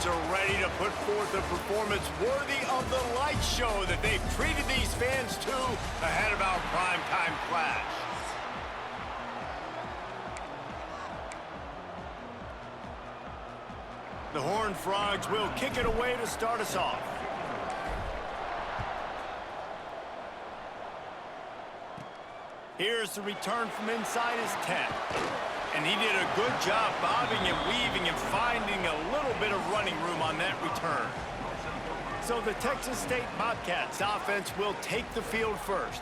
offense are ready to put forth a performance worthy of the light show that they've treated these fans to ahead of our primetime clash. The Horned Frogs will kick it away to start us off. Here's the return from inside his 10. And he did a good job bobbing and weaving and finding a little bit of running room on that return. So the Texas State Bobcats offense will take the field first.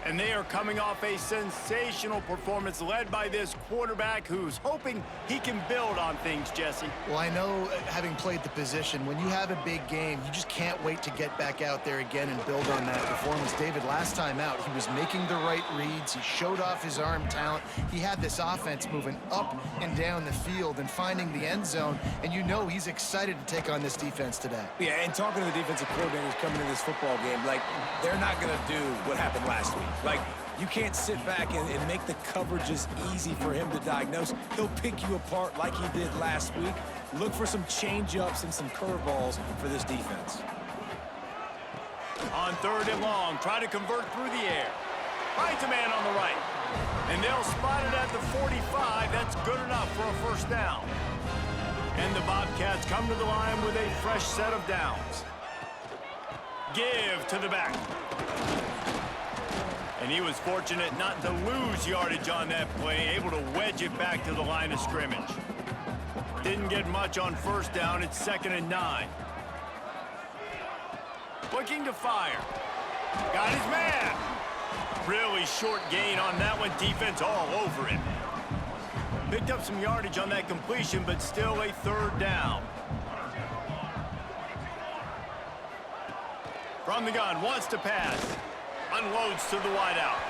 And they are coming off a sensational performance led by this quarterback who's hoping he can build on things, Jesse. Well, I know, having played the position, when you have a big game, you just can't wait to get back out there again and build on that performance. David, last time out, he was making the right reads. He showed off his arm talent. He had this offense moving up and down the field and finding the end zone. And you know he's excited to take on this defense today. Yeah, and talking to the defensive coordinators coming into this football game, like, they're not going to do what happened last week. Like, you can't sit back and make the coverages easy for him to diagnose. He'll pick you apart like he did last week. Look for some change-ups and some curveballs for this defense. On 3rd and long, try to convert through the air. Finds a man on the right. And they'll spot it at the 45. That's good enough for a first down. And the Bobcats come to the line with a fresh set of downs. Give to the back. And he was fortunate not to lose yardage on that play, able to wedge it back to the line of scrimmage. Didn't get much on first down. It's 2nd and 9. Looking to fire. Got his man. Really short gain on that one. Defense all over him. Picked up some yardage on that completion, but still a 3rd down. From the gun, wants to pass. Unloads to the wideout.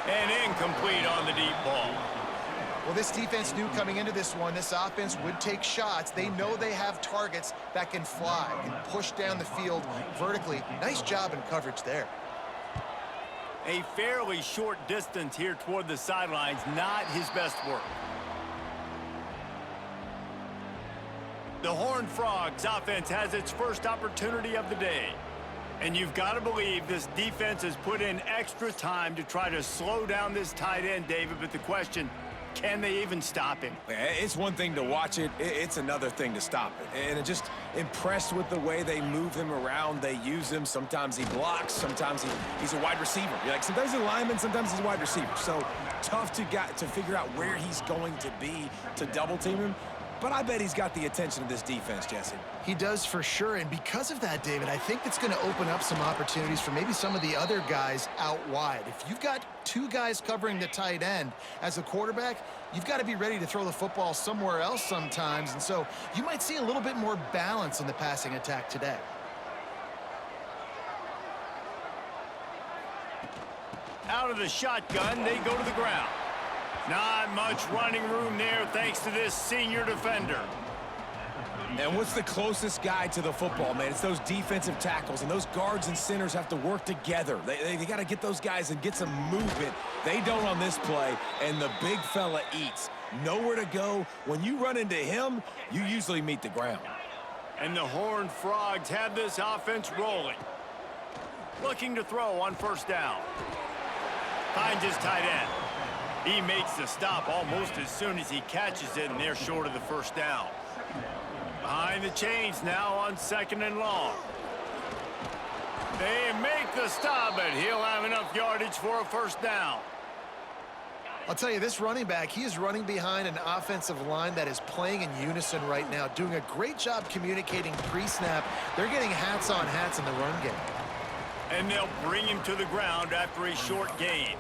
And incomplete on the deep ball. Well, this defense knew coming into this one, this offense would take shots. They know they have targets that can fly and push down the field vertically. Nice job in coverage there. A fairly short distance here toward the sidelines, not his best work. The Horned Frogs offense has its first opportunity of the day. And you've got to believe this defense has put in extra time to try to slow down this tight end, David. But the question, can they even stop him? It's one thing to watch it. It's another thing to stop it. And I'm just impressed with the way they move him around. They use him. Sometimes he blocks. Sometimes he's a wide receiver. Like, sometimes he's a lineman. Sometimes he's a wide receiver. So tough to figure out where he's going to be to double team him. But I bet he's got the attention of this defense, Jesse. He does for sure, and because of that, David, I think it's going to open up some opportunities for maybe some of the other guys out wide. If you've got 2 guys covering the tight end as a quarterback, you've got to be ready to throw the football somewhere else sometimes, and so you might see a little bit more balance in the passing attack today. Out of the shotgun, they go to the ground. Not much running room there thanks to this senior defender. And what's the closest guy to the football, man? It's those defensive tackles, and those guards and centers have to work together. They got to get those guys and get some movement. They don't on this play, and the big fella eats. Nowhere to go. When you run into him, you usually meet the ground. And the Horned Frogs have this offense rolling. Looking to throw on first down. Finds his tight end. He makes the stop almost as soon as he catches it, and they're short of the first down. Behind the chains now on 2nd and long. They make the stop, but he'll have enough yardage for a first down. I'll tell you, this running back, he is running behind an offensive line that is playing in unison right now, doing a great job communicating pre-snap. They're getting hats on hats in the run game. And they'll bring him to the ground after a short gain.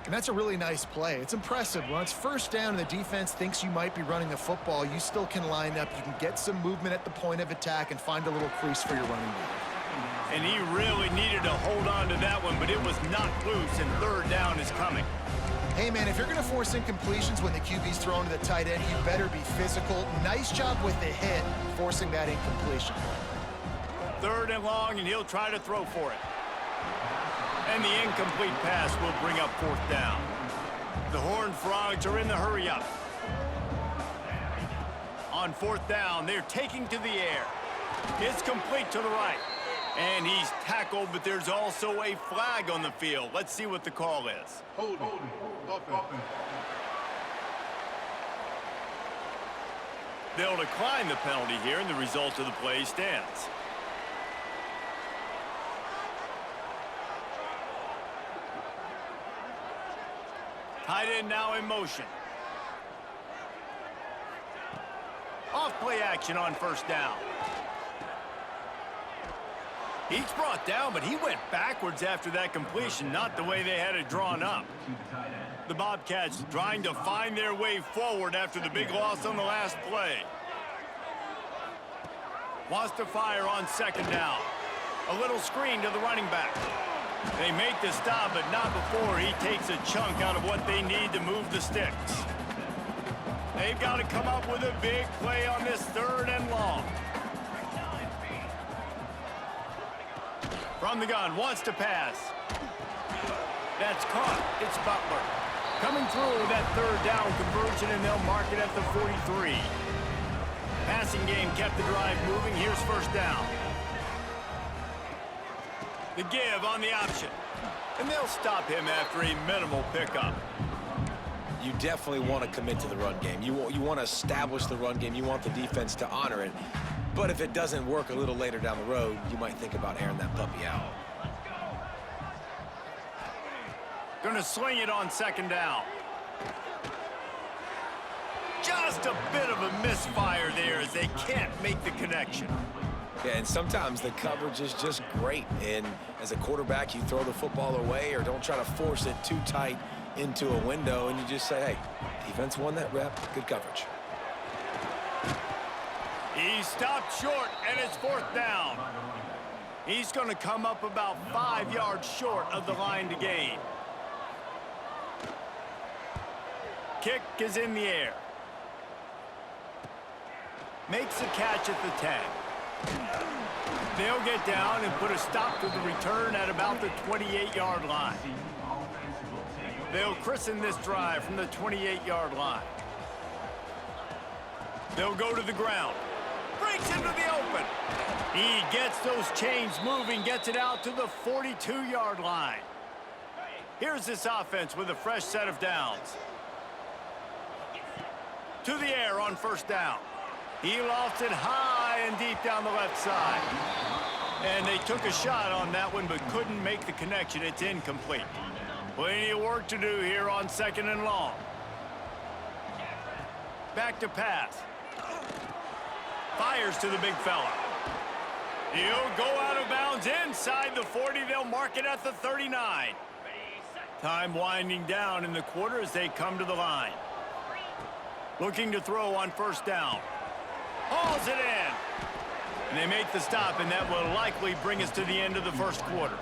And that's a really nice play. It's impressive. Once first down and the defense thinks you might be running the football, you still can line up. You can get some movement at the point of attack and find a little crease for your running back. And he really needed to hold on to that one, but it was knocked loose, and 3rd down is coming. Hey, man, if you're going to force incompletions when the QB's thrown to the tight end, you better be physical. Nice job with the hit, forcing that incompletion. 3rd and long, and he'll try to throw for it. And the incomplete pass will bring up 4th down. The Horned Frogs are in the hurry-up. On fourth down, they're taking to the air. It's complete to the right. And he's tackled, but there's also a flag on the field. Let's see what the call is. Holding. Offense. They'll decline the penalty here, and the result of the play stands. Tight end now in motion. Off play action on first down. He's brought down, but he went backwards after that completion, not the way they had it drawn up. The Bobcats trying to find their way forward after the big loss on the last play. Wants to fire on second down. A little screen to the running back. They make the stop, but not before he takes a chunk out of what they need to move the sticks. They've got to come up with a big play on this third and long. From the gun, wants to pass. That's caught. It's Butler. Coming through with that third down conversion, and they'll mark it at the 43. Passing game kept the drive moving. Here's first down. The give on the option. And they'll stop him after a minimal pickup. You definitely want to commit to the run game. You want to establish the run game. You want the defense to honor it. But if it doesn't work a little later down the road, you might think about airing that puppy out. Gonna swing it on second down. Just a bit of a misfire there as they can't make the connection. Yeah, and sometimes the coverage is just great. And as a quarterback, you throw the football away or don't try to force it too tight into a window, and you just say, hey, defense won that rep, good coverage. He stopped short, and it's fourth down. He's going to come up about 5 yards short of the line to gain. Kick is in the air. Makes a catch at the 10. They'll get down and put a stop to the return at about the 28-yard line. They'll christen this drive from the 28-yard line. They'll go to the ground. Breaks into the open. He gets those chains moving, gets it out to the 42-yard line. Here's this offense with a fresh set of downs. To the air on first down. He lofts it high and deep down the left side. And they took a shot on that one, but couldn't make the connection. It's incomplete. Plenty of work to do here on second and long. Back to pass. Fires to the big fella. He'll go out of bounds inside the 40. They'll mark it at the 39. Time winding down in the quarter as they come to the line. Looking to throw on first down. Hauls it in. And they make the stop, and that will likely bring us to the end of the first quarter.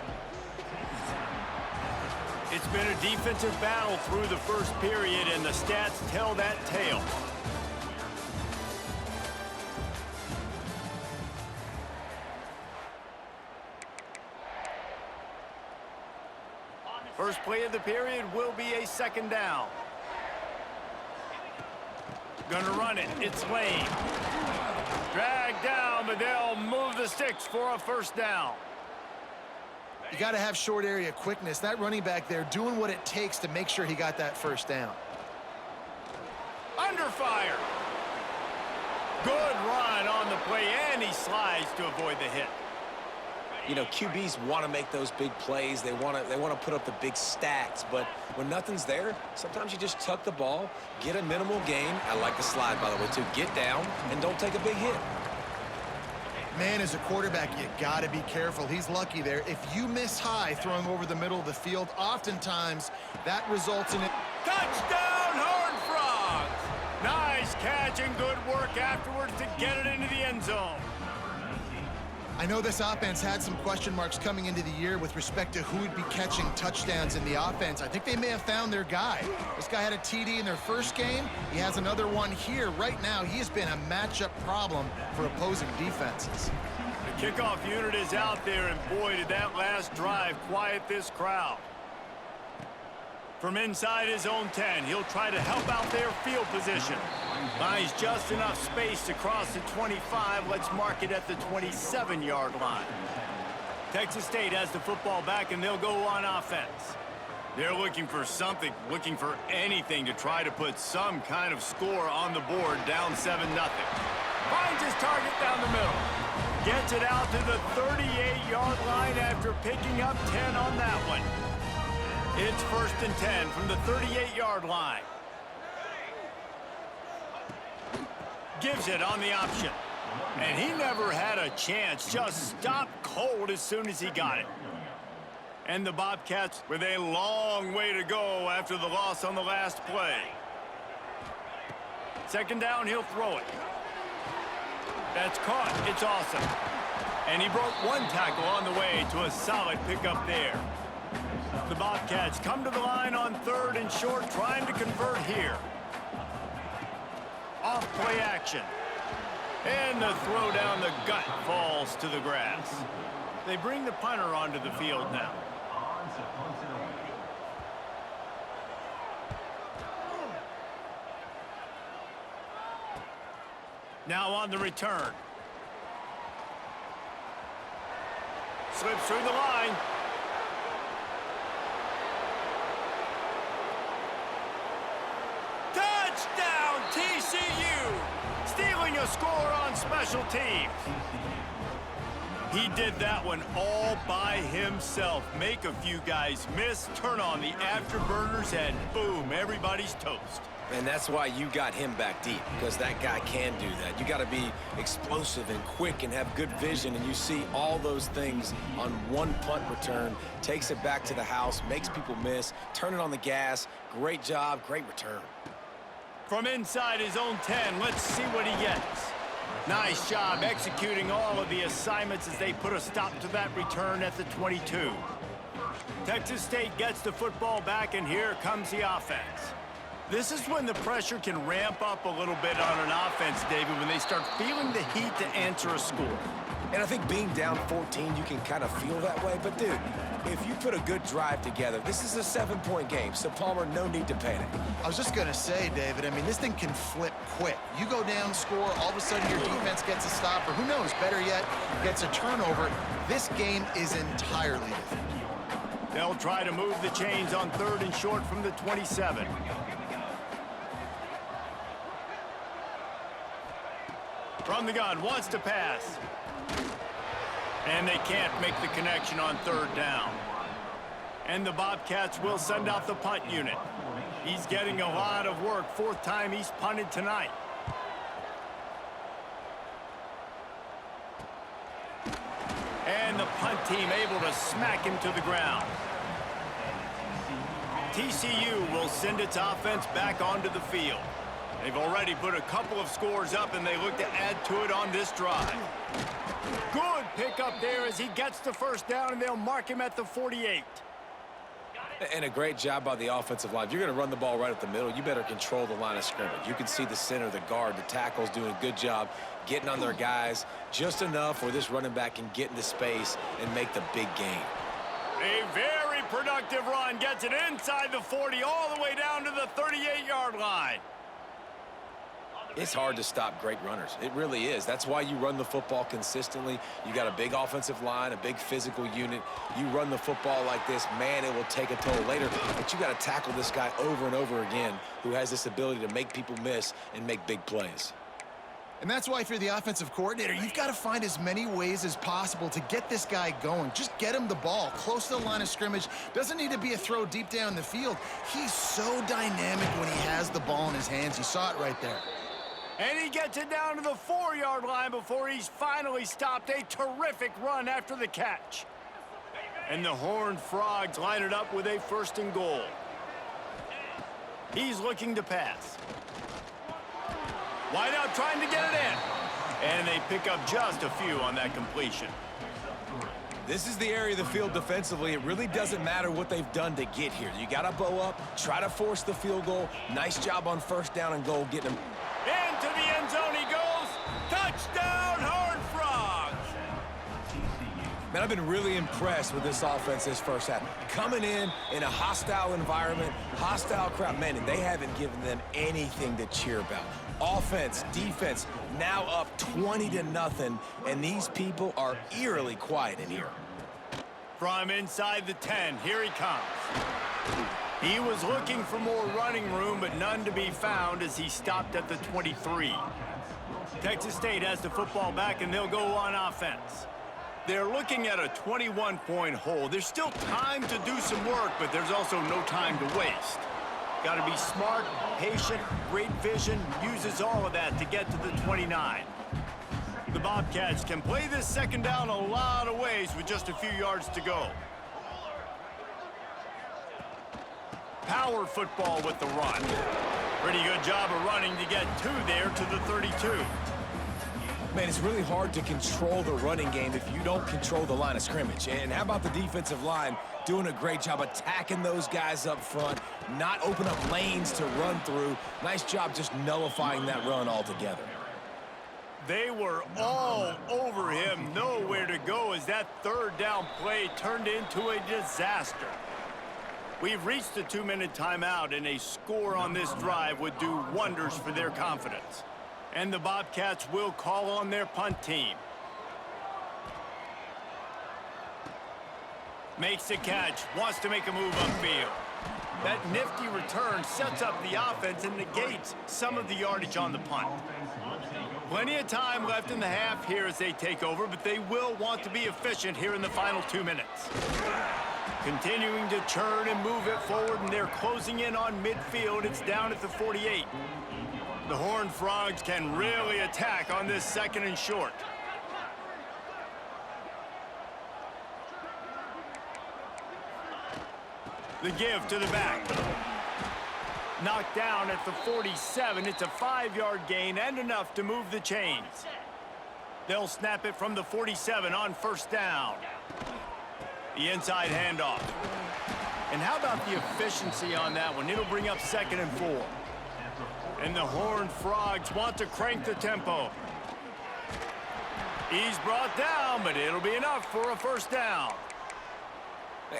It's been a defensive battle through the first period, and the stats tell that tale. First play of the period will be a second down. Gonna run it. It's Lane. Dragged down, but they'll move the sticks for a first down. You got to have short area quickness. That running back there doing what it takes to make sure he got that first down. Under fire. Good run on the play, and he slides to avoid the hit. You know, QBs want to make those big plays. They want to put up the big stats. But when nothing's there, sometimes you just tuck the ball, get a minimal gain. I like the slide, by the way, too. Get down and don't take a big hit. Man, as a quarterback, you got to be careful. He's lucky there. If you miss high throwing over the middle of the field, oftentimes that results in it. Touchdown, Horned Frogs! Nice catch and good work afterwards to get it into the end zone. I know this offense had some question marks coming into the year with respect to who would be catching touchdowns in the offense. I think they may have found their guy. This guy had a TD in their first game. He has another one here. Right now, he has been a matchup problem for opposing defenses. The kickoff unit is out there, and boy, did that last drive quiet this crowd. From inside his own 10, he'll try to help out their field position. Finds just enough space to cross the 25. Let's mark it at the 27-yard line. Texas State has the football back, and they'll go on offense. They're looking for something, looking for anything to try to put some kind of score on the board, down 7-0. Finds his target down the middle. Gets it out to the 38-yard line after picking up 10 on that one. It's 1st and 10 from the 38-yard line. Gives it on the option. And he never had a chance. Just stopped cold as soon as he got it. And the Bobcats with a long way to go after the loss on the last play. 2nd down, he'll throw it. That's caught. It's awesome. And he broke one tackle on the way to a solid pickup there. The Bobcats come to the line on 3rd and short, trying to convert here. Off play action. And the throw down the gut falls to the grass. They bring the punter onto the field now. Now on the return. Slips through the line. Touchdown, TCU! Stealing a score on special teams. He did that one all by himself. Make a few guys miss, turn on the afterburners, and boom, everybody's toast. And that's why you got him back deep, because that guy can do that. You got to be explosive and quick and have good vision, and you see all those things on one punt return. Takes it back to the house, makes people miss, turn it on the gas. Great job, great return. From inside his own 10, let's see what he gets. Nice job executing all of the assignments as they put a stop to that return at the 22. Texas State gets the football back, and here comes the offense. This is when the pressure can ramp up a little bit on an offense, David, when they start feeling the heat to answer a score. And I think being down 14, you can kind of feel that way. But, dude, if you put a good drive together, this is a 7-point game. So, Palmer, no need to panic. I was just going to say, David, I mean, this thing can flip quick. You go down, score, all of a sudden your defense gets a stop, or who knows, better yet, gets a turnover. This game is entirely different. They'll try to move the chains on 3rd and short from the 27. From the gun, wants to pass. And they can't make the connection on 3rd down. And the Bobcats will send out the punt unit. He's getting a lot of work. 4th time he's punted tonight. And the punt team able to smack him to the ground. TCU will send its offense back onto the field. They've already put a couple of scores up, and they look to add to it on this drive. Good pickup there as he gets the 1st down, and they'll mark him at the 48. And a great job by the offensive line. If you're going to run the ball right up the middle, you better control the line of scrimmage. You can see the center, the guard, the tackles doing a good job getting on their guys just enough where this running back can get into space and make the big game. A very productive run. Gets it inside the 40 all the way down to the 38-yard line. It's hard to stop great runners. It really is. That's why you run the football consistently. You got a big offensive line, a big physical unit. You run the football like this, man, it will take a toll later. But you got to tackle this guy over and over again who has this ability to make people miss and make big plays. And that's why if you're the offensive coordinator, you've got to find as many ways as possible to get this guy going. Just get him the ball close to the line of scrimmage. Doesn't need to be a throw deep down the field. He's so dynamic when he has the ball in his hands. You saw it right there. And he gets it down to the 4-yard line before he's finally stopped. A terrific run after the catch. And the Horned Frogs line it up with a 1st and goal. He's looking to pass. Wide out trying to get it in. And they pick up just a few on that completion. This is the area of the field defensively. It really doesn't matter what they've done to get here. You got to bow up, try to force the field goal. Nice job on 1st down and goal getting him. Into the end zone he goes. Touchdown, Horned Frogs. Man, I've been really impressed with this offense this first half. Coming in a hostile environment, hostile crowd, man, and they haven't given them anything to cheer about. Offense, defense, now up 20-0, and these people are eerily quiet in here. From inside the 10, here he comes. He was looking for more running room, but none to be found as he stopped at the 23. Texas State has the football back, and they'll go on offense. They're looking at a 21-point hole. There's still time to do some work, but there's also no time to waste. Got to be smart, patient, great vision, uses all of that to get to the 29. The Bobcats can play this second down a lot of ways with just a few yards to go. Power football with the run. Pretty good job of running to get two there to the 32. Man, it's really hard to control the running game if you don't control the line of scrimmage. And how about the defensive line doing a great job attacking those guys up front, not open up lanes to run through. Nice job just nullifying that run altogether. They were all over him, nowhere to go as that third down play turned into a disaster. We've reached the 2-minute timeout, and a score on this drive would do wonders for their confidence. And the Bobcats will call on their punt team. Makes the catch, wants to make a move upfield. That nifty return sets up the offense and negates some of the yardage on the punt. Plenty of time left in the half here as they take over, but they will want to be efficient here in the final 2 minutes. Continuing to churn and move it forward, and they're closing in on midfield. It's down at the 48. The Horned Frogs can really attack on this second and short. The give to the back. Knocked down at the 47. It's a 5-yard gain and enough to move the chains. They'll snap it from the 47 on first down. The inside handoff. And how about the efficiency on that one? It'll bring up 2nd and 4. And the Horned Frogs want to crank the tempo. He's brought down, but it'll be enough for a first down.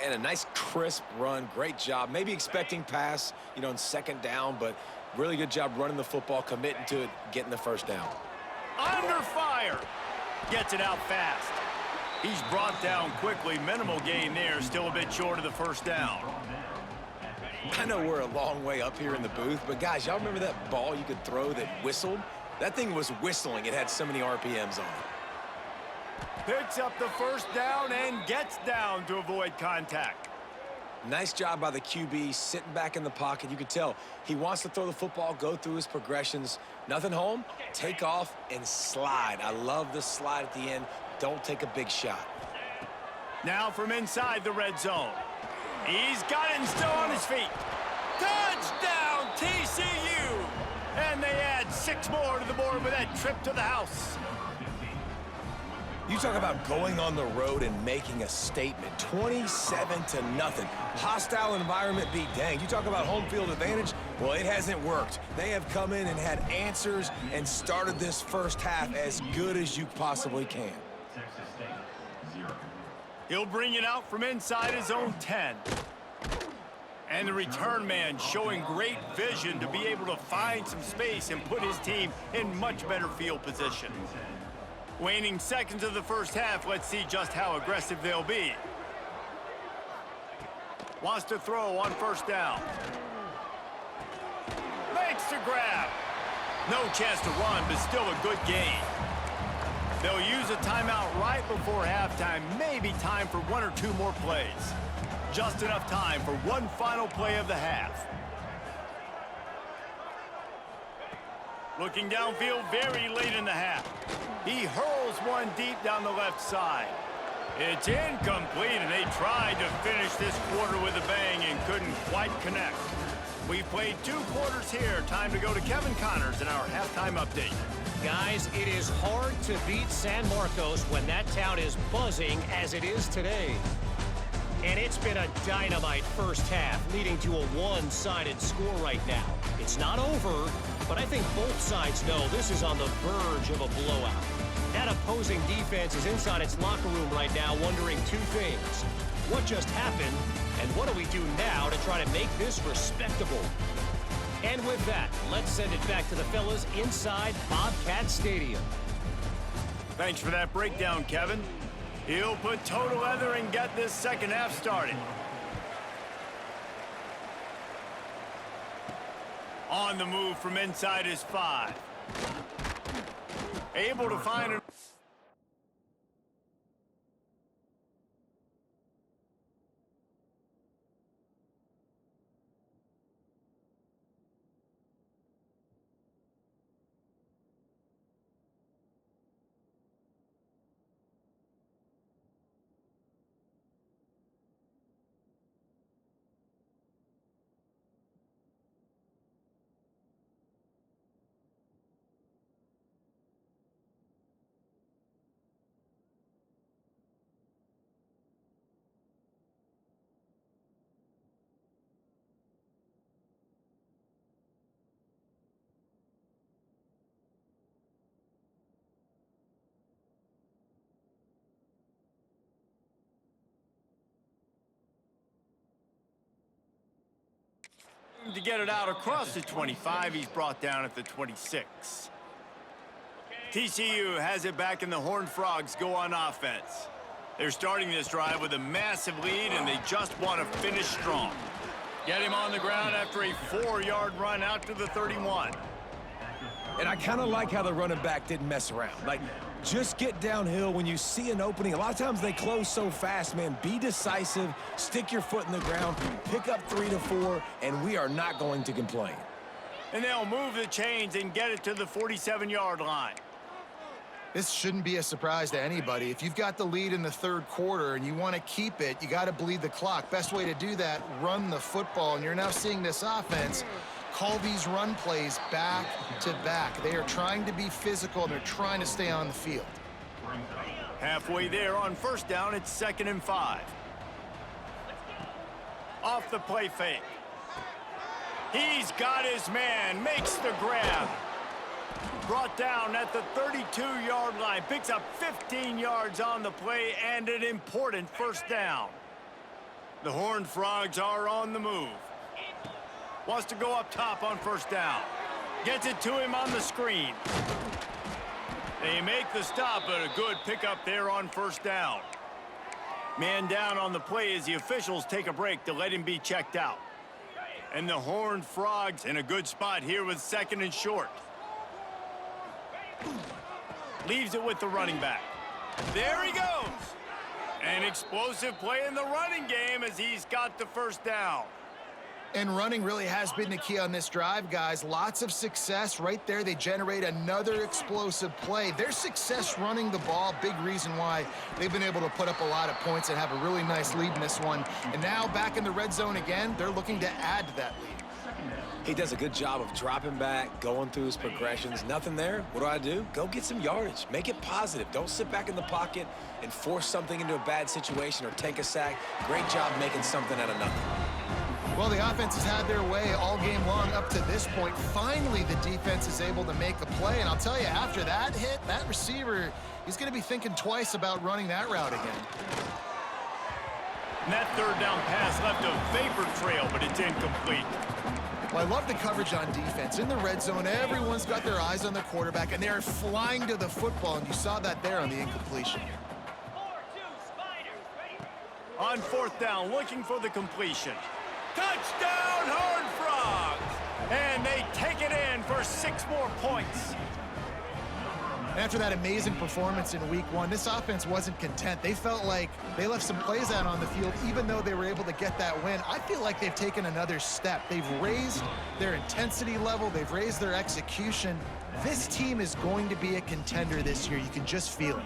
And a nice crisp run, great job. Maybe expecting pass, in second down, but really good job running the football, committing to it, getting the first down. Under fire. Gets it out fast. He's brought down quickly. Minimal gain there, still a bit short of the first down. I know we're a long way up here in the booth, but guys, y'all remember that ball you could throw that whistled? That thing was whistling. It had so many RPMs on it. Picks up the first down and gets down to avoid contact. Nice job by the QB, sitting back in the pocket. You could tell he wants to throw the football, go through his progressions. Nothing home, take off, and slide. I love the slide at the end. Don't take a big shot. Now from inside the red zone. He's got it and still on his feet. Touchdown, TCU! And they add 6 more to the board with that trip to the house. You talk about going on the road and making a statement. 27-0. Hostile environment be danged. You talk about home field advantage. Well, it hasn't worked. They have come in and had answers and started this first half as good as you possibly can. He'll bring it out from inside his own 10. And the return man showing great vision to be able to find some space and put his team in much better field position. Waning seconds of the first half, let's see just how aggressive they'll be. Wants to throw on first down. Makes the grab. No chance to run, but still a good gain. They'll use a timeout right before halftime. Maybe time for 1 or 2 more plays. Just enough time for one final play of the half. Looking downfield very late in the half. He hurls one deep down the left side. It's incomplete, and they tried to finish this quarter with a bang and couldn't quite connect. We've played 2 quarters here. Time to go to Kevin Connors in our halftime update. Guys, it is hard to beat San Marcos when that town is buzzing as it is today. And it's been a dynamite first half, leading to a one-sided score right now. It's not over, but I think both sides know this is on the verge of a blowout. That opposing defense is inside its locker room right now wondering two things. What just happened, and what do we do now to try to make this respectable? And with that, let's send it back to the fellas inside Bobcat Stadium. Thanks for that breakdown, Kevin. He'll put total leather and get this second half started. On the move from inside his 5. Able to find it. To get it out across the 25, he's brought down at the 26. TCU has it back, and the Horned Frogs go on offense. They're starting this drive with a massive lead, and they just want to finish strong. Get him on the ground after a 4-yard run out to the 31. And I kind of like how the running back didn't mess around. Like, just get downhill when you see an opening. A lot of times they close so fast, man. Be decisive, stick your foot in the ground, pick up 3 to 4, and we are not going to complain. And they'll move the chains and get it to the 47-yard line. This shouldn't be a surprise to anybody. If you've got the lead in the third quarter and you want to keep it, you got to bleed the clock. Best way to do that, run the football. And you're now seeing this offense call these run plays back to back. They are trying to be physical, and they're trying to stay on the field. Halfway there on first down, it's 2nd and 5. Off the play fake. He's got his man, makes the grab. Brought down at the 32-yard line, picks up 15 yards on the play and an important first down. The Horned Frogs are on the move. Wants to go up top on first down. Gets it to him on the screen. They make the stop, but a good pickup there on first down. Man down on the play as the officials take a break to let him be checked out. And the Horned Frogs in a good spot here with 2nd and short. Leaves it with the running back. There he goes. An explosive play in the running game as he's got the first down. And running really has been the key on this drive, guys. Lots of success right there. They generate another explosive play. Their success running the ball, big reason why they've been able to put up a lot of points and have a really nice lead in this one. And now back in the red zone again, they're looking to add to that lead. He does a good job of dropping back, going through his progressions. Nothing there. What do? Go get some yardage. Make it positive. Don't sit back in the pocket and force something into a bad situation or take a sack. Great job making something out of nothing. Well, the offense has had their way all game long up to this point. Finally, the defense is able to make a play. And I'll tell you, after that hit, that receiver, he's going to be thinking twice about running that route again. And that third down pass left a vapor trail, but it's incomplete. Well, I love the coverage on defense. In the red zone, everyone's got their eyes on the quarterback, and they're flying to the football, and you saw that there on the incompletion. On fourth down, looking for the completion. Touchdown, Horned Frogs! And they take it in for 6 more points. After that amazing performance in week 1, this offense wasn't content. They felt like they left some plays out on the field, even though they were able to get that win. I feel like they've taken another step. They've raised their intensity level. They've raised their execution. This team is going to be a contender this year. You can just feel it.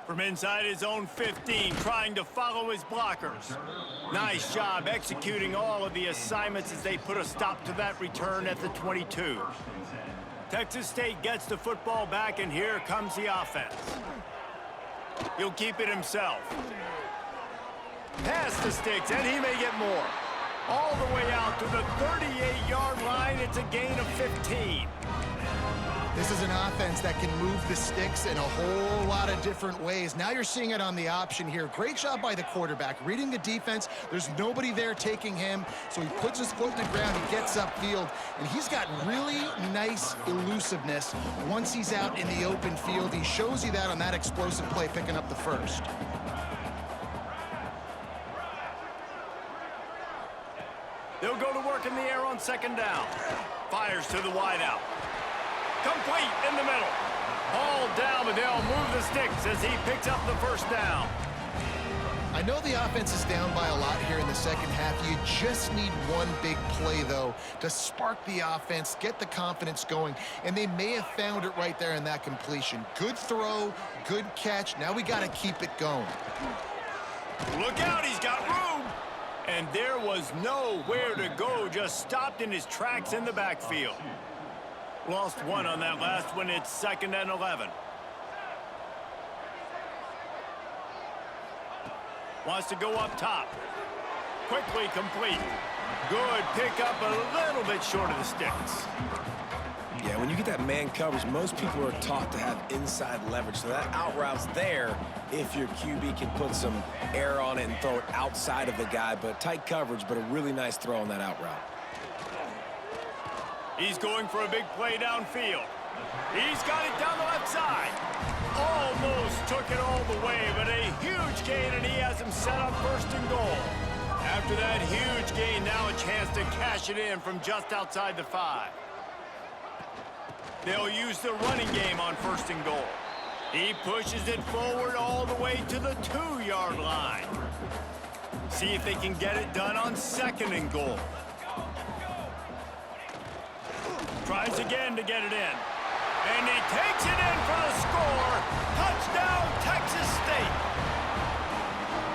From inside his own 15, trying to follow his blockers. Nice job executing all of the assignments as they put a stop to that return at the 22. Texas State gets the football back, and here comes the offense. He'll keep it himself. Pass the sticks, and he may get more. All the way out to the 38-yard line. It's That's a gain of 15. This is an offense that can move the sticks in a whole lot of different ways. Now you're seeing it on the option here. Great job by the quarterback. Reading the defense, there's nobody there taking him, so he puts his foot in the ground, he gets upfield, and he's got really nice elusiveness once he's out in the open field. He shows you that on that explosive play, picking up the first. They'll go to work in the air on second down. Fires to the wideout. Complete in the middle. Ball down, but they'll move the sticks as he picks up the first down. I know the offense is down by a lot here in the second half. You just need one big play, though, to spark the offense, get the confidence going, and they may have found it right there in that completion. Good throw, good catch. Now we got to keep it going. Look out, he's got room. And there was nowhere to go, just stopped in his tracks in the backfield. Lost one on that last one. It's 2nd and 11. Wants to go up top. Quickly complete. Good pickup, a little bit short of the sticks. Yeah, when you get that man coverage, most people are taught to have inside leverage. So that out route's there if your QB can put some air on it and throw it outside of the guy. But tight coverage, but a really nice throw on that out route. He's going for a big play downfield. He's got it down the left side. Almost took it all the way, but a huge gain, and he has him set up 1st and goal. After that huge gain, now a chance to cash it in from just outside the 5. They'll use the running game on 1st and goal. He pushes it forward all the way to the 2-yard line. See if they can get it done on 2nd and goal. Tries again to get it in. And he takes it in for the score. Touchdown, Texas State.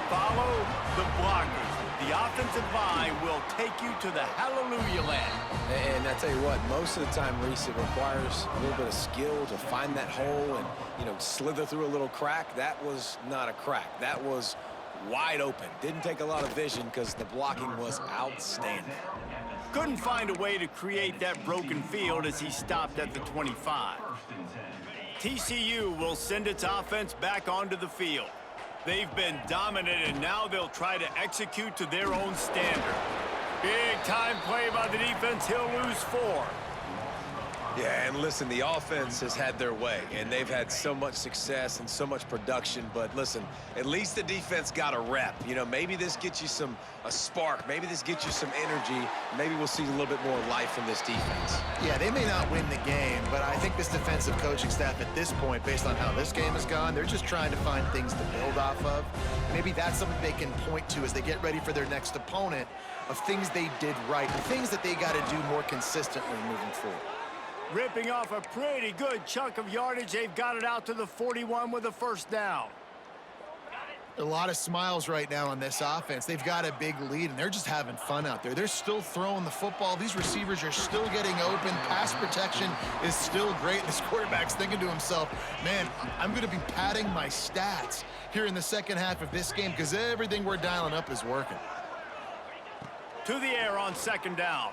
Follow the blockers. The offensive line will take you to the hallelujah land. And I tell you what, most of the time, Reese, it requires a little bit of skill to find that hole and, slither through a little crack. That was not a crack. That was wide open. Didn't take a lot of vision because the blocking was outstanding. Couldn't find a way to create that broken field as he stopped at the 25. TCU will send its offense back onto the field. They've been dominant, and now they'll try to execute to their own standard. Big time play by the defense. He'll lose 4. Yeah, and listen, the offense has had their way, and they've had so much success and so much production. But listen, at least the defense got a rep. Maybe this gets you a spark. Maybe this gets you some energy. Maybe we'll see a little bit more life from this defense. Yeah, they may not win the game, but I think this defensive coaching staff at this point, based on how this game has gone, they're just trying to find things to build off of. Maybe that's something they can point to as they get ready for their next opponent, of things they did right, and things that they got to do more consistently moving forward. Ripping off a pretty good chunk of yardage. They've got it out to the 41 with a 1st down. A lot of smiles right now on this offense. They've got a big lead, and they're just having fun out there. They're still throwing the football. These receivers are still getting open. Pass protection is still great. This quarterback's thinking to himself, man, I'm going to be padding my stats here in the second half of this game because everything we're dialing up is working. To the air on 2nd down.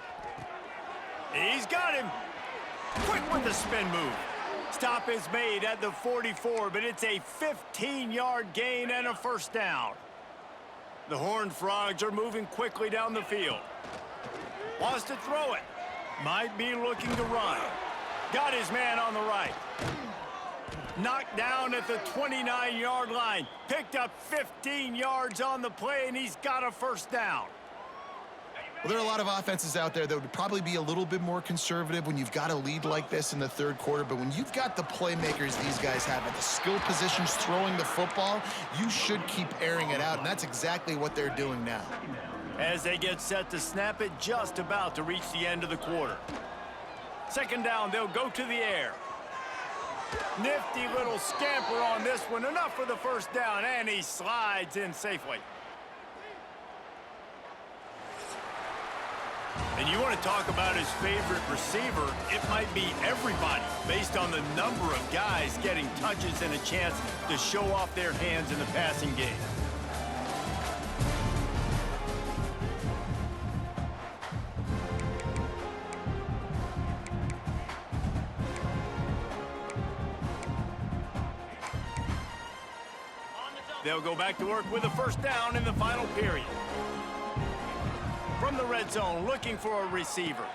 He's got him. Quick with the spin move. Stop is made at the 44, but it's a 15-yard gain and a 1st down. The Horned Frogs are moving quickly down the field. Wants to throw it. Might be looking to run. Got his man on the right. Knocked down at the 29-yard line. Picked up 15 yards on the play, and he's got a 1st down. Well, there are a lot of offenses out there that would probably be a little bit more conservative when you've got a lead like this in the 3rd quarter. But when you've got the playmakers these guys have at the skill positions throwing the football, you should keep airing it out. And that's exactly what they're doing now. As they get set to snap it, just about to reach the end of the quarter. 2nd down, they'll go to the air. Nifty little scamper on this one. Enough for the 1st down, and he slides in safely. And you want to talk about his favorite receiver, it might be everybody based on the number of guys getting touches and a chance to show off their hands in the passing game. They'll go back to work with a first down in the final period. From the red zone, looking for a receiver.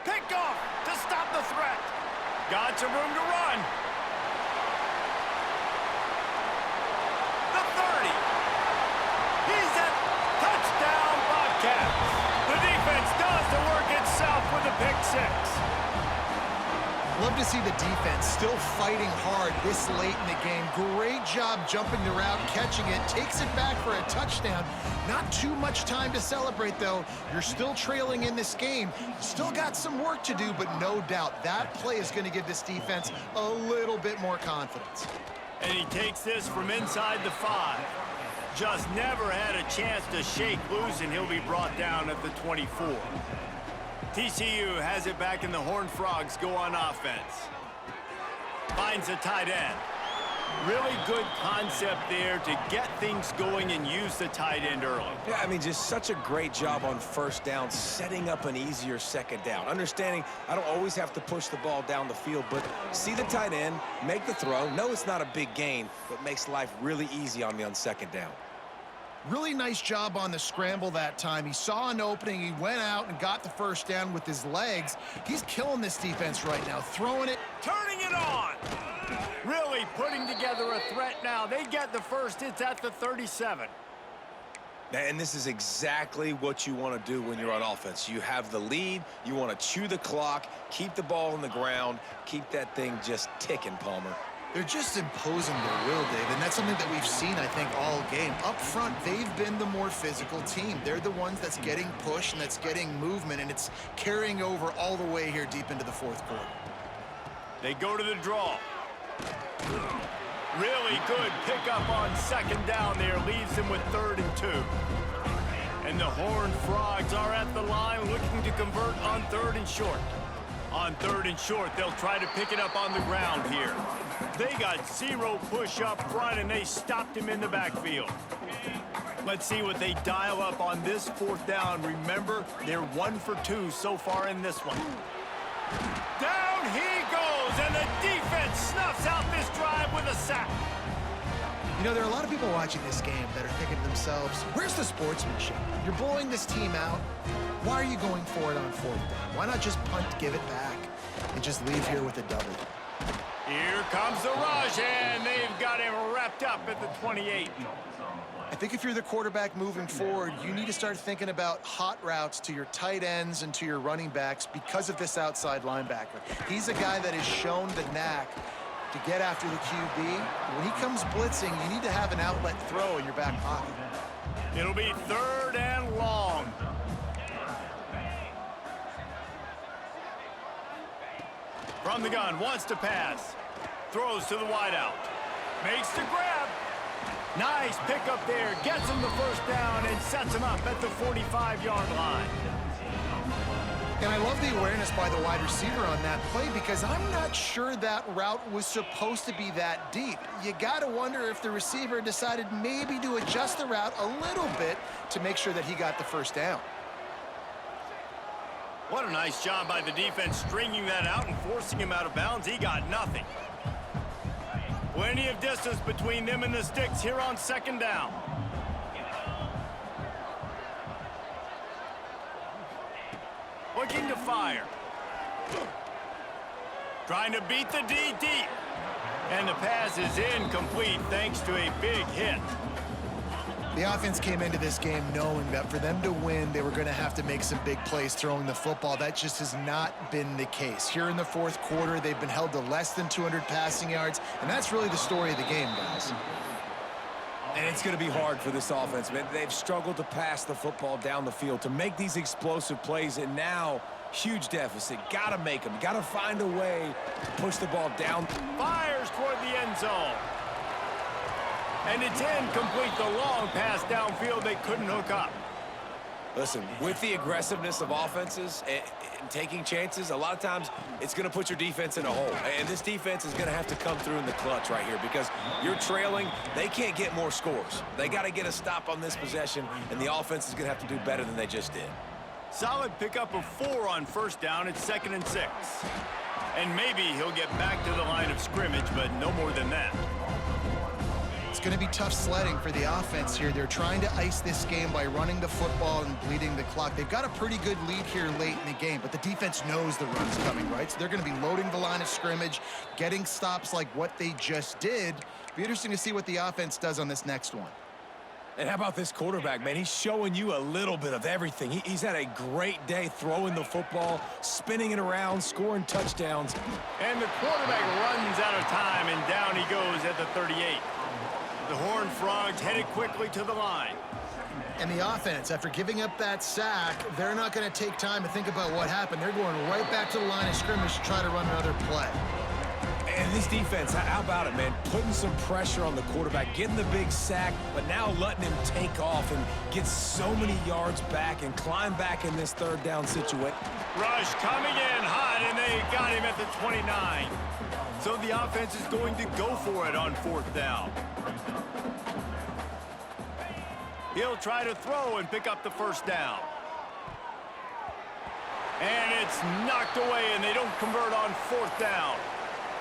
Picked off to stop the threat. Got some room to run. The 30. He's at touchdown Bobcats. The defense does the work itself with a pick six. Love to see the defense still fighting hard this late in the game. Great job jumping the route, catching it, takes it back for a touchdown. Not too much time to celebrate, though. You're still trailing in this game. Still got some work to do, but no doubt that play is going to give this defense a little bit more confidence. And he takes this from inside the 5. Just never had a chance to shake loose, and he'll be brought down at the 24. TCU has it back, and the Horned Frogs go on offense. Finds a tight end. Really good concept there to get things going and use the tight end early. Yeah, I mean, just such a great job on first down, setting up an easier second down. Understanding I don't always have to push the ball down the field, but see the tight end, make the throw. No, it's not a big gain, but makes life really easy on me on second down. Really nice job on the scramble that time. He saw an opening. He went out and got the first down with his legs. He's killing this defense right now, throwing it. Turning it on. Really putting together a threat now. They get the first. It's at the 37. And this is exactly what you want to do when you're on offense. You have the lead. You want to chew the clock, keep the ball on the ground, keep that thing just ticking, Palmer. They're just imposing their will, Dave, and that's something that we've seen, I think, all game. Up front, they've been the more physical team. They're the ones that's getting pushed and that's getting movement, and it's carrying over all the way here deep into the fourth quarter. They go to the draw. Really good pickup on second down there. Leaves them with 3rd and 2. And the Horned Frogs are at the line looking to convert on 3rd and short. On 3rd and short, they'll try to pick it up on the ground here. They got 0 push up front, and they stopped him in the backfield. Let's see what they dial up on this 4th down. Remember, they're 1 for 2 so far in this one. Down he goes, and the defense snuffs out this drive with a sack. You know, there are a lot of people watching this game that are thinking to themselves, where's the sportsmanship? You're blowing this team out. Why are you going for it on 4th down? Why not just punt, give it back, and just leave here with a double? Here comes the rush, and they've got him wrapped up at the 28. I think if you're the quarterback moving forward, you need to start thinking about hot routes to your tight ends and to your running backs because of this outside linebacker. He's a guy that has shown the knack to get after the QB. When he comes blitzing, you need to have an outlet throw in your back pocket. It'll be 3rd and long. From the gun, wants to pass. Throws to the wideout. Makes the grab. Nice pickup there. Gets him the first down and sets him up at the 45-yard line. And I love the awareness by the wide receiver on that play because I'm not sure that route was supposed to be that deep. You got to wonder if the receiver decided maybe to adjust the route a little bit to make sure that he got the first down. What a nice job by the defense stringing that out and forcing him out of bounds. He got nothing. Plenty of distance between them and the sticks here on 2nd down. Looking to fire. Trying to beat the D deep. And the pass is incomplete thanks to a big hit. The offense came into this game knowing that for them to win, they were going to have to make some big plays throwing the football. That just has not been the case. Here in the 4th quarter, they've been held to less than 200 passing yards, and that's really the story of the game, guys. And it's going to be hard for this offense, man. They've struggled to pass the football down the field, to make these explosive plays, and now huge deficit. Got to make them. Got to find a way to push the ball down. Fires toward the end zone. And it's incomplete. The long pass downfield they couldn't hook up. Listen, with the aggressiveness of offenses and taking chances, a lot of times it's going to put your defense in a hole. And this defense is going to have to come through in the clutch right here because you're trailing. They can't get more scores. They got to get a stop on this possession, and the offense is going to have to do better than they just did. Solid pickup of 4 on 1st down. It's 2nd and 6. And maybe he'll get back to the line of scrimmage, but no more than that. It's going to be tough sledding for the offense here. They're trying to ice this game by running the football and bleeding the clock. They've got a pretty good lead here late in the game, but the defense knows the run's coming, right? So they're going to be loading the line of scrimmage, getting stops like what they just did. Be interesting to see what the offense does on this next one. And how about this quarterback, man? He's showing you a little bit of everything. He's had a great day throwing the football, spinning it around, scoring touchdowns. And the quarterback runs out of time, and down he goes at the 38. The Horned Frogs headed quickly to the line. And the offense, after giving up that sack, they're not going to take time to think about what happened. They're going right back to the line of scrimmage to try to run another play. And this defense, how about it, man? Putting some pressure on the quarterback, getting the big sack, but now letting him take off and get so many yards back and climb back in this third down situation. Rush coming in hot, and they got him at the 29. So the offense is going to go for it on fourth down. He'll try to throw and pick up the first down. And it's knocked away, and they don't convert on fourth down.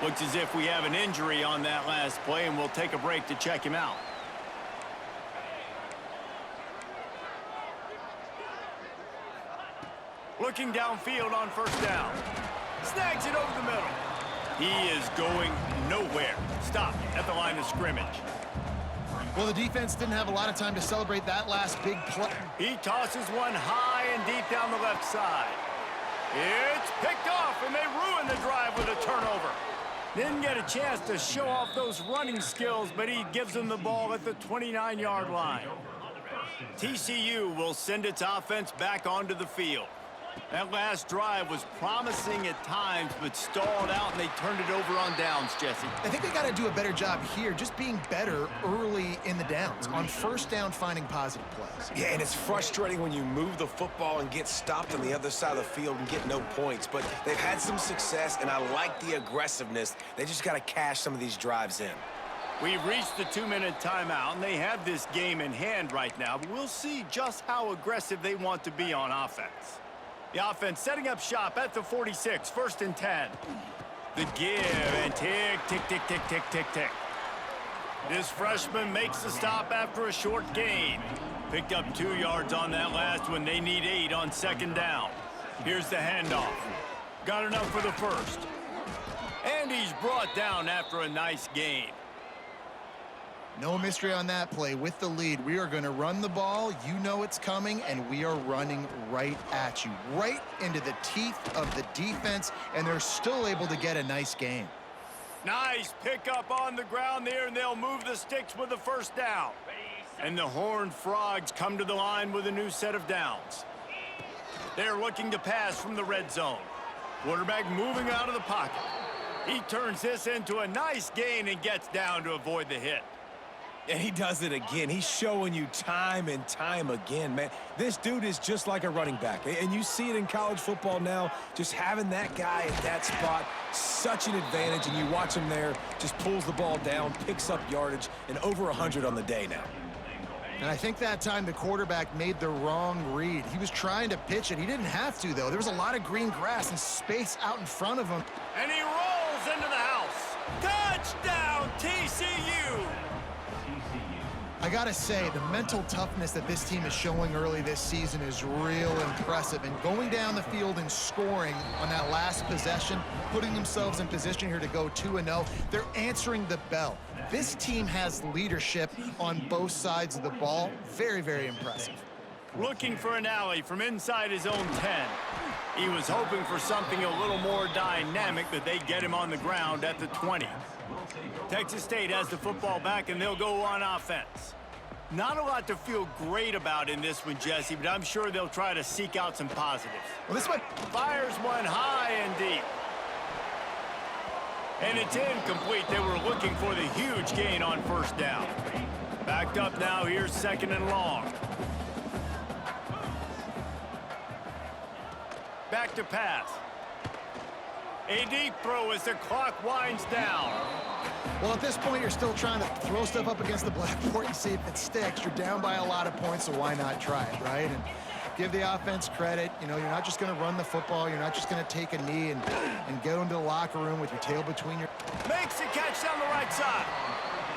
Looks as if we have an injury on that last play, and we'll take a break to check him out. Looking downfield on first down. Snags it over the middle. He is going nowhere. Stop at the line of scrimmage. Well, the defense didn't have a lot of time to celebrate that last big play. He tosses one high and deep down the left side. It's picked off, and they ruin the drive with a turnover. Didn't get a chance to show off those running skills, but he gives them the ball at the 29-yard line. TCU will send its offense back onto the field. That last drive was promising at times, but stalled out, and they turned it over on downs, Jesse. I think they got to do a better job here, just being better early in the downs, on first down finding positive plays. Yeah, and it's frustrating when you move the football and get stopped on the other side of the field and get no points, but they've had some success, and I like the aggressiveness. They just got to cash some of these drives in. We've reached the 2-minute timeout, and they have this game in hand right now, but we'll see just how aggressive they want to be on offense. The offense setting up shop at the 46, 1st and 10. The give, and tick, tick, tick, tick, tick, tick, tick. This freshman makes the stop after a short gain. Picked up 2 yards on that last one. They need 8 on second down. Here's the handoff. Got enough for the first. And he's brought down after a nice gain. No mystery on that play. With the lead, we are going to run the ball. You know it's coming, and we are running right at you, right into the teeth of the defense, and they're still able to get a nice gain. Nice pickup on the ground there, and they'll move the sticks with the first down. And the Horned Frogs come to the line with a new set of downs. They're looking to pass from the red zone. Quarterback moving out of the pocket. He turns this into a nice gain and gets down to avoid the hit. And he does it again. He's showing you time and time again, man. This dude is just like a running back. And you see it in college football now. Just having that guy at that spot, such an advantage. And you watch him there, just pulls the ball down, picks up yardage, and over 100 on the day now. And I think that time the quarterback made the wrong read. He was trying to pitch it. He didn't have to, though. There was a lot of green grass and space out in front of him. And he rolls into the house. Touchdown, TCU! I gotta say, the mental toughness that this team is showing early this season is real impressive. And going down the field and scoring on that last possession, putting themselves in position here to go 2-0, they're answering the bell. This team has leadership on both sides of the ball. Very, very impressive. Looking for an alley from inside his own 10. He was hoping for something a little more dynamic, but they get him on the ground at the 20. Texas State has the football back, and they'll go on offense. Not a lot to feel great about in this one, Jesse, but I'm sure they'll try to seek out some positives. Well, this one fires one high and deep. And it's incomplete. They were looking for the huge gain on first down. Backed up now. Here's 2nd and long. Back to pass. A deep throw as the clock winds down. Well, at this point, you're still trying to throw stuff up against the blackboard and see if it sticks. You're down by a lot of points, so why not try it, right? And give the offense credit. You know, you're not just going to run the football. You're not just going to take a knee and go into the locker room with your tail between your... Makes the catch down the right side.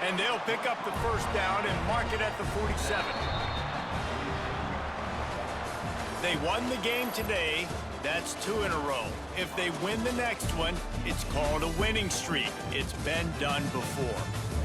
And they'll pick up the first down and mark it at the 47. They won the game today. That's 2 in a row. If they win the next one, it's called a winning streak. It's been done before.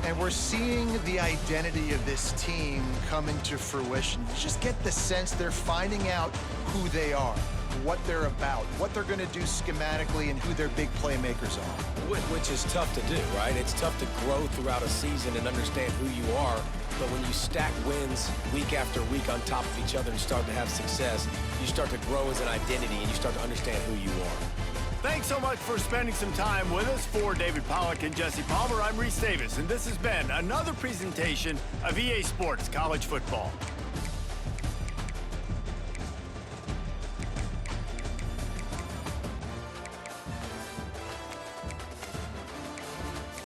And we're seeing the identity of this team come into fruition. You just get the sense they're finding out who they are, what they're about, what they're going to do schematically, and who their big playmakers are. Which is tough to do, right? It's tough to grow throughout a season and understand who you are. But when you stack wins week after week on top of each other and start to have success, you start to grow as an identity and you start to understand who you are. Thanks so much for spending some time with us. For David Pollack and Jesse Palmer, I'm Reese Davis, and this has been another presentation of EA Sports College Football.